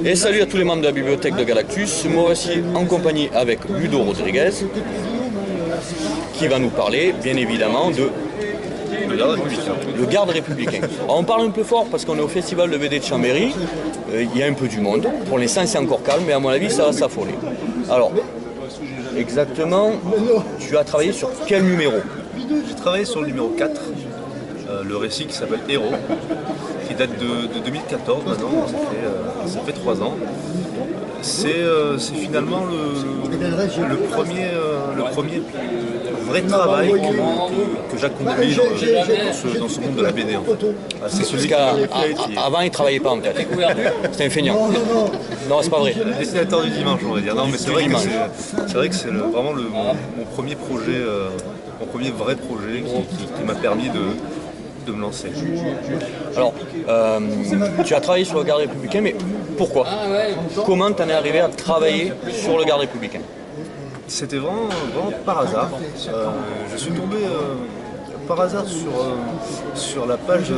Et salut à tous les membres de la bibliothèque de Galactus. Moi voici en compagnie avec Ludo Rodriguez qui va nous parler bien évidemment de le garde républicain. Alors on parle un peu fort parce qu'on est au festival de BD de Chambéry. Il y a un peu du monde. Pour l'instant c'est encore calme mais à mon avis ça va s'affoler. Alors exactement, tu as travaillé sur quel numéro? J'ai travaillé sur le numéro 4, le récit qui s'appelle Héros, qui date de 2014 maintenant, ça fait 3 ans. C'est finalement le premier vrai travail que j'accomplis dans ce monde de la BD. En fait. C'est celui qu'avant il ne travaillait pas en fait. C'était un feignant. Non, c'est pas vrai. Dessinateur du dimanche, on va dire. Non, mais c'est vrai que c'est vraiment mon premier projet, mon premier vrai projet qui m'a permis de me lancer. Alors, tu as travaillé sur le garde républicain, mais pourquoi? Comment tu en es arrivé à travailler sur le garde républicain? C'était vraiment par hasard. Je suis tombé par hasard sur la page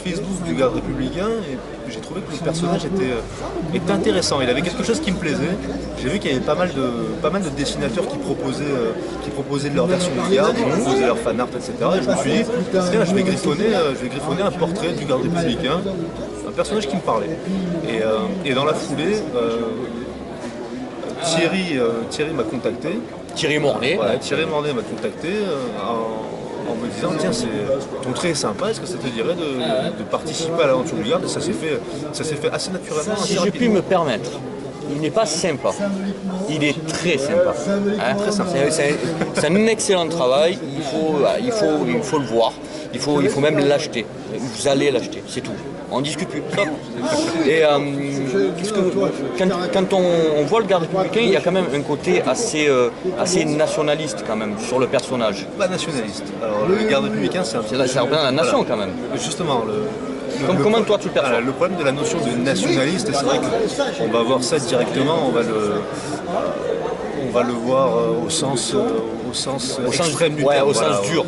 Facebook du garde républicain et j'ai trouvé que le personnage était intéressant. Il avait quelque chose qui me plaisait. J'ai vu qu'il y avait pas mal de dessinateurs qui proposaient leur version du garde, qui proposaient leur fan art, etc. Et je me suis dit, tiens, je vais griffonner un portrait du garde républicain, un personnage qui me parlait. Et dans la foulée, Thierry m'a contacté. Thierry Mornay. Voilà, Thierry Mornay m'a contacté en me disant tiens, ton trait est sympa, est-ce que ça te dirait de participer à l'aventure du garde? Ça s'est fait assez naturellement. Si je puis me permettre, il n'est pas sympa, il est très sympa. Hein, très sympa. C'est un excellent travail, il faut le voir, il faut même l'acheter. Vous allez l'acheter, c'est tout. On discute plus. Stop. Et quand on voit le garde républicain, il y a quand même un côté assez nationaliste quand même sur le personnage. Pas nationaliste. Alors le garde républicain, c'est la nation quand même. Justement. Comment toi tu le perçois? Le problème de la notion de nationaliste, c'est vrai qu'on va voir ça directement, on va le voir au sens extrême du terme. Au sens dur.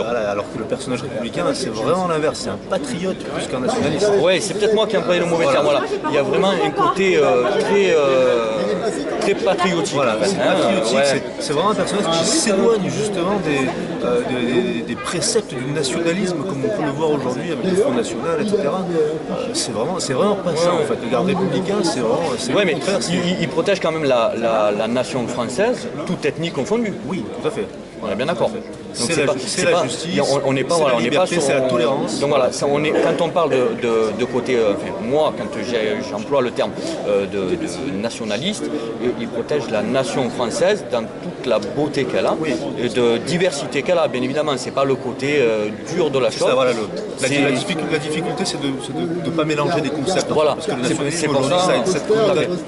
Voilà, alors que le personnage républicain, c'est vraiment l'inverse, c'est un patriote plus qu'un nationaliste. Oui, c'est peut-être moi qui ai employé le mauvais terme. Voilà. Il y a vraiment un côté très patriotique. Voilà, c'est vraiment un personnage qui s'éloigne justement des préceptes du nationalisme comme on peut le voir aujourd'hui avec le Front National, etc. C'est vraiment pas ça en fait. Le garde républicain, c'est vraiment mais il protège quand même la nation française, toute ethnie confondue. Oui, tout à fait. On est bien d'accord. C'est la justice, on n'est pas sur c'est la tolérance. Donc voilà, quand on parle de côté, moi, quand j'emploie le terme de nationaliste, il protège la nation française dans toute la beauté qu'elle a, et de diversité qu'elle a. Bien évidemment, c'est pas le côté dur de la chose. Ça, voilà, la difficulté, c'est de ne pas mélanger des concepts. Voilà, parce que le nationalisme aujourd'hui,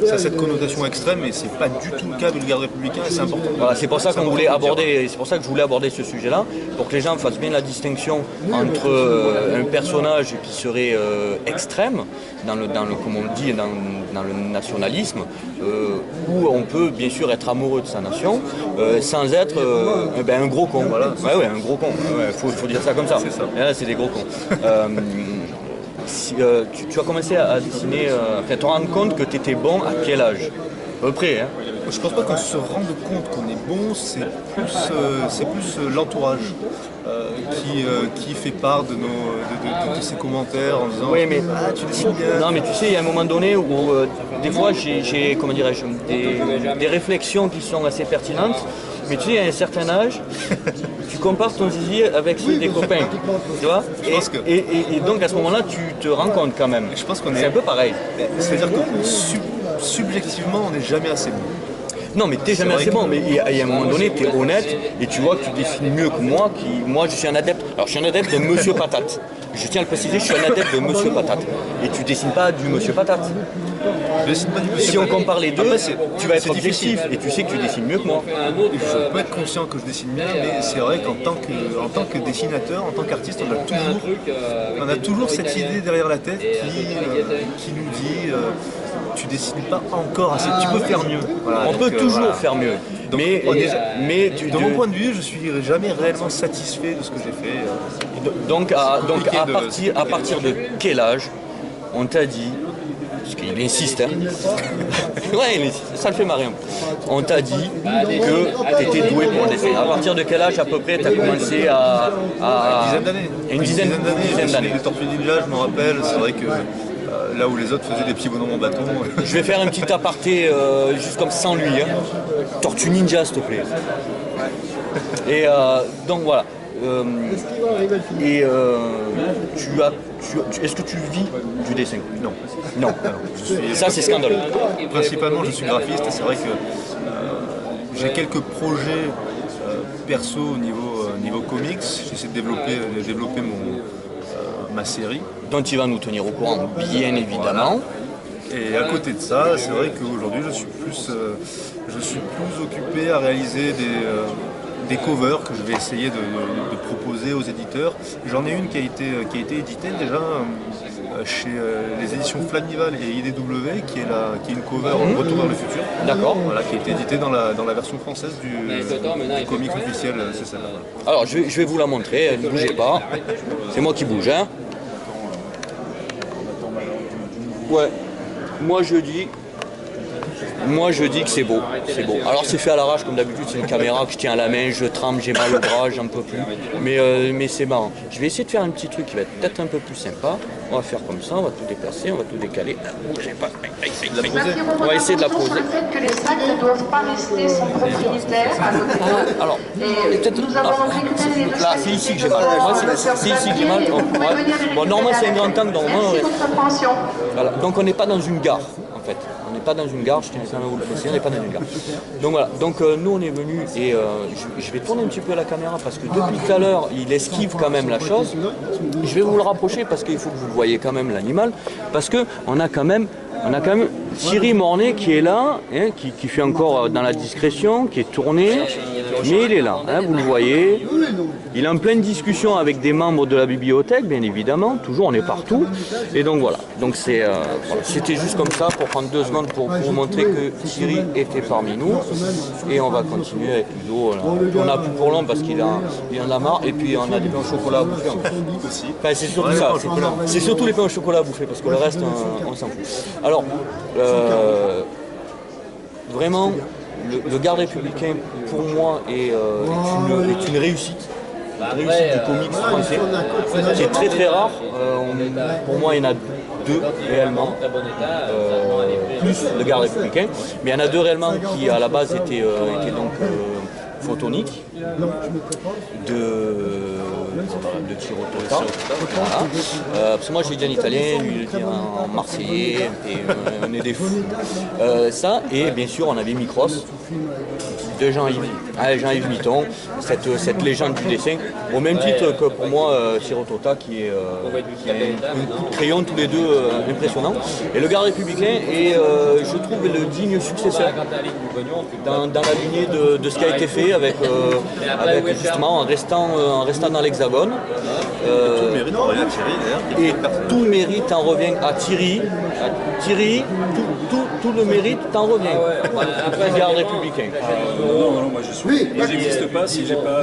ça a cette connotation extrême, et c'est pas du tout le cas du garde républicain, et c'est important. Voilà, c'est pour ça qu'on voulait aborder. C'est pour ça que je voulais aborder ce sujet-là, pour que les gens fassent bien la distinction entre un personnage qui serait extrême, comme on le dit, dans le nationalisme, où on peut bien sûr être amoureux de sa nation, sans être un gros con. Voilà. Ouais, un gros con. Faut dire ça comme ça. C'est ça. Là, c'est des gros cons. Tu as commencé à dessiner, à te rendre compte que tu étais bon à quel âge? À peu près, hein? Je pense pas qu'on se rende compte qu'on est bon, c'est plus l'entourage qui fait part de ses commentaires en disant oui, mais tu dessines bien. Non, mais tu sais, il y a un moment donné où des fois j'ai comment dirais-je, des réflexions qui sont assez pertinentes. Mais tu sais, à un certain âge, tu compares ton zizi avec ceux des copains, tu vois, et donc à ce moment-là, tu te rends compte quand même. Je pense c'est un peu pareil. C'est-à-dire que subjectivement, on n'est jamais assez bon. Non, mais t'es jamais assez bon, mais il y a un moment donné, t'es honnête et tu vois que tu dessines mieux que moi. Moi, je suis un adepte. Alors, je suis un adepte de Monsieur Patate. Je tiens à le préciser, je suis un adepte de Monsieur Patate. Et tu dessines pas du Monsieur Patate. Si on compare les deux, tu vas être objectif et tu sais que tu dessines mieux que moi. Je peux être conscient que je dessine bien, mais c'est vrai qu'en tant que dessinateur, en tant qu'artiste, on a toujours cette idée derrière la tête qui nous dit tu dessines pas encore assez, tu peux faire mieux. Voilà, on peut toujours faire mieux. Donc, de mon point de vue, je suis jamais réellement satisfait de ce que j'ai fait. Donc à partir de quel âge on t'a dit parce qu'il insiste, hein. Ouais, il insiste, ça le fait marrer un peu. On t'a dit que tu étais doué pour le dessin. À partir de quel âge à peu près tu as commencé à... Une dizaine d'années. Une dizaine d'années. Les Tortues Ninja, je me rappelle, c'est vrai que là où les autres faisaient des petits bonhommes en bâton. Je vais faire un petit aparté juste comme sans lui. Hein. Tortue Ninja, s'il te plaît. Et donc voilà. Est-ce que tu vis du dessin? Non. Non. Ça, c'est scandaleux. Principalement, je suis graphiste et c'est vrai que j'ai quelques projets perso au niveau comics. J'essaie de développer ma série. Dont il va nous tenir au courant, bien évidemment. Et à côté de ça, c'est vrai qu'aujourd'hui, je suis plus occupé à réaliser des covers que je vais essayer de proposer aux éditeurs. J'en ai une qui a été éditée déjà chez les éditions Flamival et IDW, qui est une cover Retour vers le futur. D'accord. Voilà, qui a été éditée dans la version française du comic officiel, c'est ça. Alors, je vais vous la montrer, ne bougez pas. C'est moi qui bouge, hein. Ouais. Moi je dis que c'est beau, c'est beau. Alors c'est fait à l'arrache comme d'habitude, c'est une caméra que je tiens à la main, je tremble, j'ai mal au bras, j'en peux plus. Mais c'est marrant. Je vais essayer de faire un petit truc qui va être peut-être un peu plus sympa. On va faire comme ça, on va tout déplacer, on va tout décaler. Bougez pas. On va essayer de la poser. Le fait que les sacs ne doivent pas rester sans propriétaire à côté d'eux. Alors, Nous avons récupéré le là, c'est ici que j'ai mal. Moi, c'est ici que j'ai mal. Bon, normalement c'est un grand angle, normalement. Voilà. Donc on n'est pas dans une gare, en fait. On n'est pas dans une gare, je tiens quand même à vous le préciser, on n'est pas dans une gare. Donc voilà, donc nous on est venus et je vais tourner un petit peu la caméra parce que depuis tout à l'heure il esquive quand même la chose. Je vais vous le rapprocher parce qu'il faut que vous voyez quand même l'animal, parce que on a quand même Thierry Mornay qui est là, hein, qui fait encore dans la discrétion, qui est tourné, mais il est là, hein, vous le voyez. Il est en pleine discussion avec des membres de la bibliothèque, bien évidemment, toujours on est partout. Et donc voilà, donc c'était juste comme ça pour prendre 2 secondes pour vous montrer que Thierry était parmi nous. Et on va continuer avec Ludo. On a plus pour long parce qu'il en a marre, et puis on a des pains au chocolat à bouffer aussi. Enfin, c'est surtout ça, c'est surtout les pains au chocolat à bouffer parce que le reste on s'en fout. Alors, vraiment, le Garde républicain pour moi est une réussite. Du comics français, qui est très très rare. Pour moi, il y en a 2 réellement, plus le Garde républicain, mais il y en a 2 réellement qui à la base étaient donc photoniques de Tirotota. Voilà. Parce que moi j'ai dit en italien, lui il le dit en marseillais, et on est des fous. Ça, et bien sûr on avait Micros de Jean-Yves Mitton, cette légende du dessin, au même titre que pour moi Tirotota qui est un coup de crayon tous les 2 impressionnant. Et le Garde républicain est, je trouve, le digne successeur dans la lignée de ce qui a été fait avec justement en restant dans l'Hexagone. Tout le mérite en revient à Thierry d'ailleurs. Et tout le mérite en revient à Thierry. Thierry, tout le mérite t'en revient. Après le Garde républicain. Non, moi je suis. Ils n'existent pas si j'ai pas.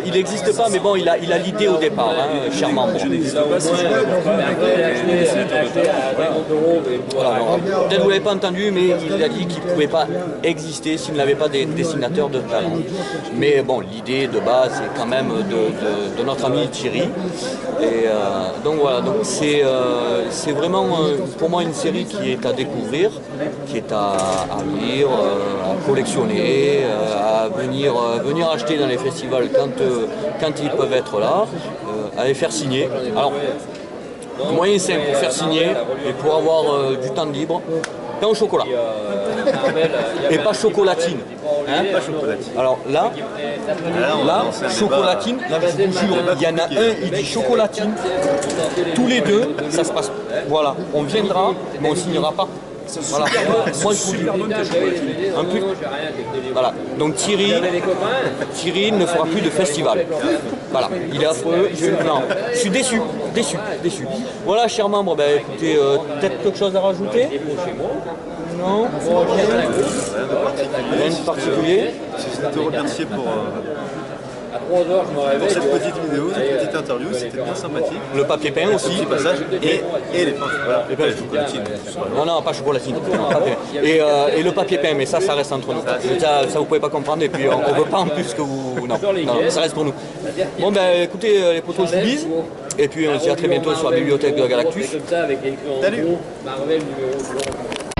Il existe pas, mais bon, il a l'idée au départ, hein, cher membre. Je n'existe pas si je n'ai pas des dessinateurs de talent. Voilà, peut-être vous ne l'avez pas entendu, mais il a dit qu'il ne pouvait pas exister s'il n'avait pas des dessinateurs de talent. Mais bon, l'idée de base, c'est quand même de notre ami Thierry. Et donc voilà, donc c'est vraiment pour moi une série qui est à découvrir, qui est à lire, à collectionner, à venir acheter dans les festivals quand ils peuvent être là, à les faire signer. Alors, moyen simple pour faire signer et pour avoir du temps libre, pain au chocolat. Et pas chocolatine. Hein, pas chocolatine. Alors là, chocolatine, là, je vous jure, il y en a un, il dit chocolatine. Tous les 2, ça se passe. Voilà, on viendra, mais on ne signera pas. Voilà. Moi je vous dis un peu. Voilà. Donc Thierry ne fera plus de festival. Voilà. Il est affreux. Je suis déçu. Voilà, chers membres, ben, écoutez, peut-être quelque chose à rajouter? Non. Rien de particulier. Je te remercier pour cette petite vidéo, cette petite interview. interview, c'était bien sympathique. Le papier peint aussi. Petit passage et les fins. Voilà, Les pages. chocolatines. Non, non, pas chocolatine. Papier. Et le papier peint, mais ça reste entre nous. Ça vous pouvez pas comprendre, et puis on ne veut pas en plus que vous... Non, non, ça reste pour nous. Bon, ben écoutez, les potos, je vous bise. Et puis on se dit à très bientôt sur la bibliothèque de Galactus. Comme ça, avec écrit en Salut. gros, Marvel numéro